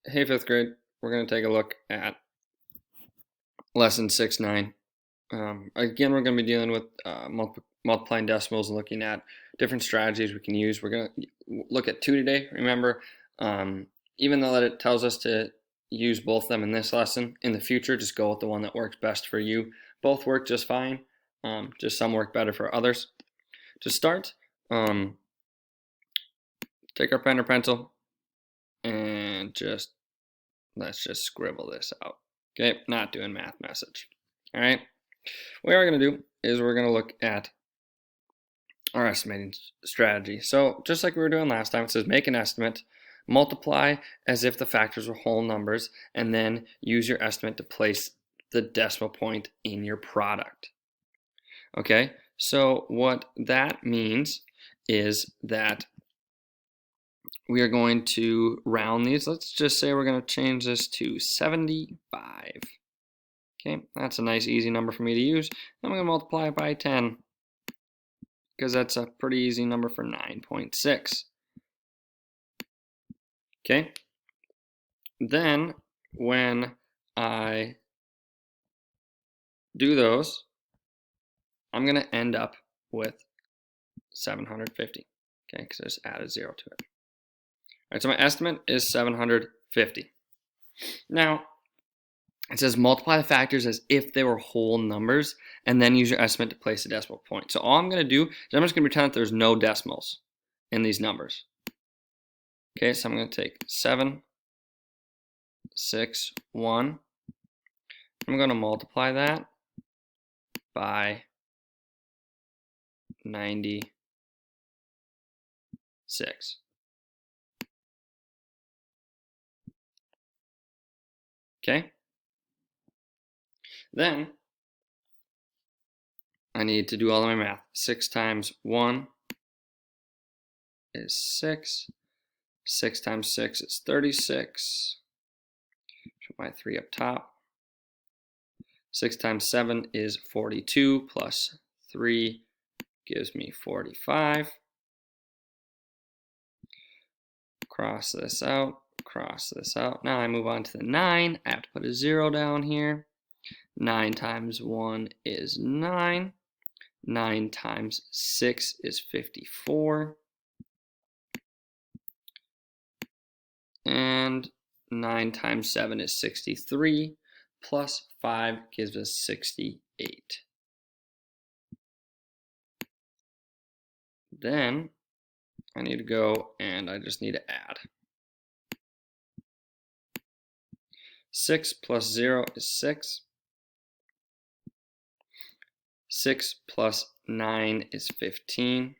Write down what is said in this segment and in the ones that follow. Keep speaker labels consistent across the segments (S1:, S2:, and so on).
S1: Hey, fifth grade, we're going to take a look at lesson 6-9. Again, we're going to be dealing with multiplying decimals and looking at different strategies we can use. We're going to look at two today. Remember, even though that it tells us to use both of them in this lesson, in the future, just go with the one that works best for you. Both work just fine, just some work better for others. To start, take our pen or pencil and let's just scribble this out. Okay, not doing math message. All right, what we're going to do is we're going to look at our estimating strategy. So just like we were doing last time, it says make an estimate, multiply as if the factors were whole numbers, and then use your estimate to place the decimal point in your product. Okay, so what that means is that we are going to round these. Let's just say we're going to change this to 75. Okay, that's a nice easy number for me to use. I'm going to multiply it by 10 because that's a pretty easy number for 9.6. Okay, then when I do those, I'm going to end up with 750. Okay, because I just added 0 to it. All right, so my estimate is 750. Now, it says multiply the factors as if they were whole numbers, and then use your estimate to place a decimal point. So all I'm going to do is I'm just going to pretend that there's no decimals in these numbers. Okay, so I'm going to take 7, 6, 1. I'm going to multiply that by 96. Okay? Then I need to do all of my math. 6 times 1 is 6. 6 times 6 is 36. Put my 3 up top. 6 times 7 is 42 plus 3 gives me 45. Cross this out, cross this out. Now I move on to the 9. I have to put a 0 down here. 9 times 1 is 9. 9 times 6 is 54. And 9 times 7 is 63. Plus 5 gives us 68. Then I need to go and I just need to add. 6 plus 0 is 6. 6 plus 9 is 15.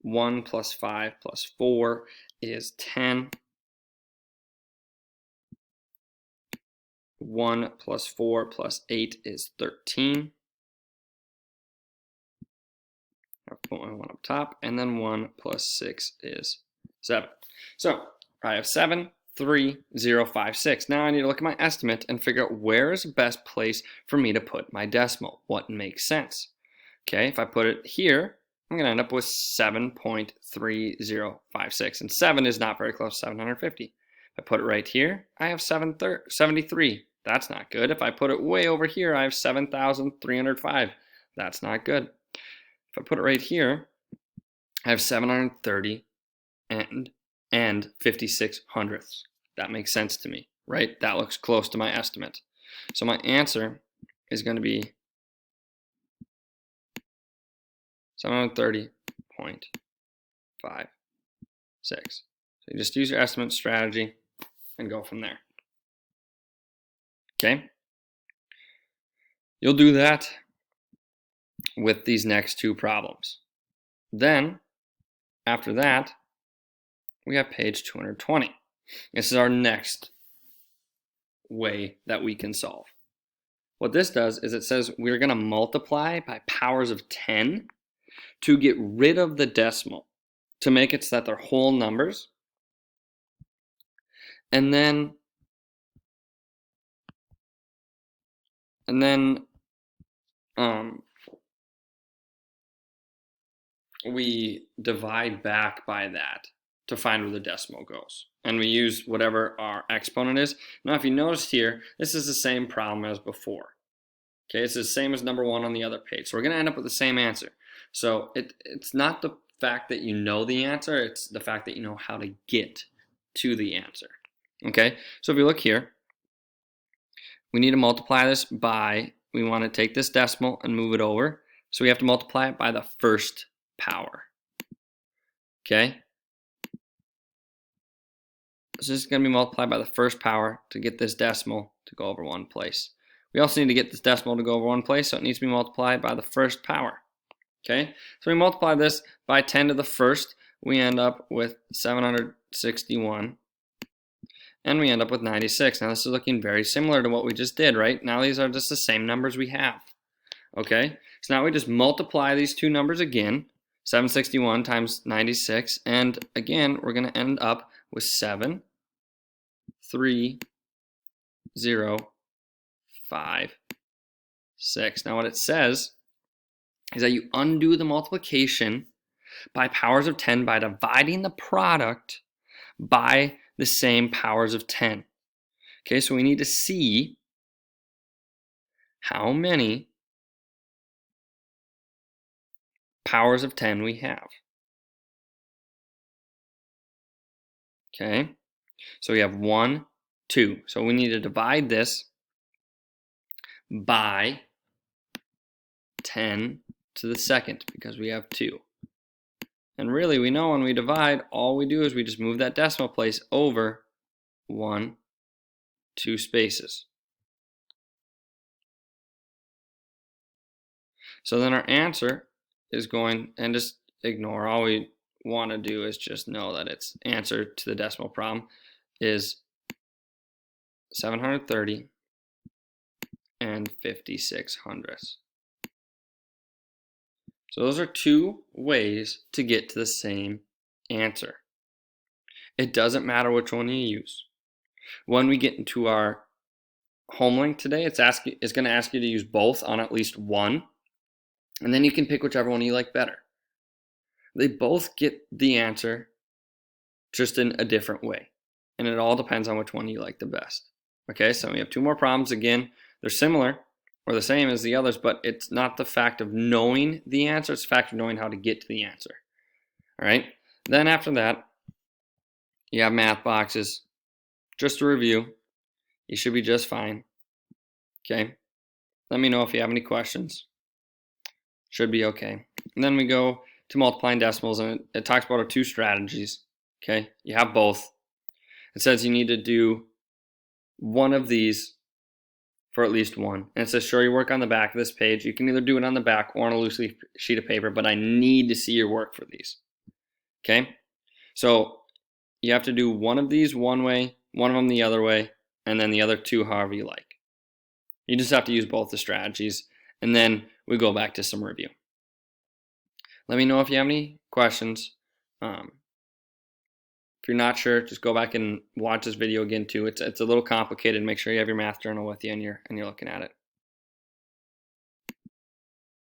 S1: 1 plus 5 plus 4 is 10. 1 plus 4 plus 8 is 13. I'll put my 1 up top, and then 1 plus 6 is 7. So I have 7, 3, 0, 5, 6. Now I need to look at my estimate and figure out where is the best place for me to put my decimal. What makes sense? Okay, if I put it here, I'm going to end up with 7.3056. And 7 is not very close to 750. If I put it right here, I have 73. That's not good. If I put it way over here, I have 7,305. That's not good. If I put it right here, I have 730 and 56 hundredths. That makes sense to me, right? That looks close to my estimate. So my answer is going to be 730.56. So you just use your estimate strategy and go from there. Okay? You'll do that with these next two problems. Then, after that, we have page 220. This is our next way that we can solve. What this does is it says we're going to multiply by powers of 10 to get rid of the decimal, to make it so that they're whole numbers. And then we divide back by that to find where the decimal goes. And we use whatever our exponent is. Now, if you noticed here, this is the same problem as before. Okay, it's the same as number 1 on the other page. So we're going to end up with the same answer. So it's not the fact that you know the answer, it's the fact that you know how to get to the answer. Okay, so if you look here, we need to multiply this by, we want to take this decimal and move it over. So we have to multiply it by the first power. Okay, so this is going to be multiplied by the first power to get this decimal to go over one place. We also need to get this decimal to go over one place, so it needs to be multiplied by the first power. Okay, so we multiply this by 10 to the first, we end up with 761, and we end up with 96. Now this is looking very similar to what we just did, right? Now these are just the same numbers we have. Okay, so now we just multiply these two numbers again, 761 times 96, and again we're going to end up with 73056. Now what it says is that you undo the multiplication by powers of 10 by dividing the product by the same powers of 10. Okay, so we need to see how many powers of 10 we have. Okay, so we have 1, 2. So we need to divide this by 10 to the second because we have 2. And really, we know when we divide, all we do is we just move that decimal place over 1, 2 spaces. So then our answer is going, and just ignore, all we want to do is just know that its answer to the decimal problem is 730 and 56 hundredths. So those are two ways to get to the same answer. It doesn't matter which one you use. When we get into our home link today, it's going to ask you to use both on at least one, and then you can pick whichever one you like better. They both get the answer just in a different way, and it all depends on which one you like the best. Okay, so we have two more problems. Again, they're similar or the same as the others, but it's not the fact of knowing the answer, it's the fact of knowing how to get to the answer. All right, then after that, you have math boxes. Just to review, you should be just fine. Okay, let me know if you have any questions. Should be okay. And then we go to multiplying decimals, and it talks about our two strategies. Okay, you have both. It says you need to do one of these for at least one. And it says show your work on the back of this page. You can either do it on the back or on a loose leaf sheet of paper, but I need to see your work for these. Okay, so you have to do one of these one way, one of them the other way, and then the other two however you like. You just have to use both the strategies, and then we go back to some review. Let me know if you have any questions. If you're not sure, just go back and watch this video again too. It's a little complicated. Make sure you have your math journal with you and you're looking at it.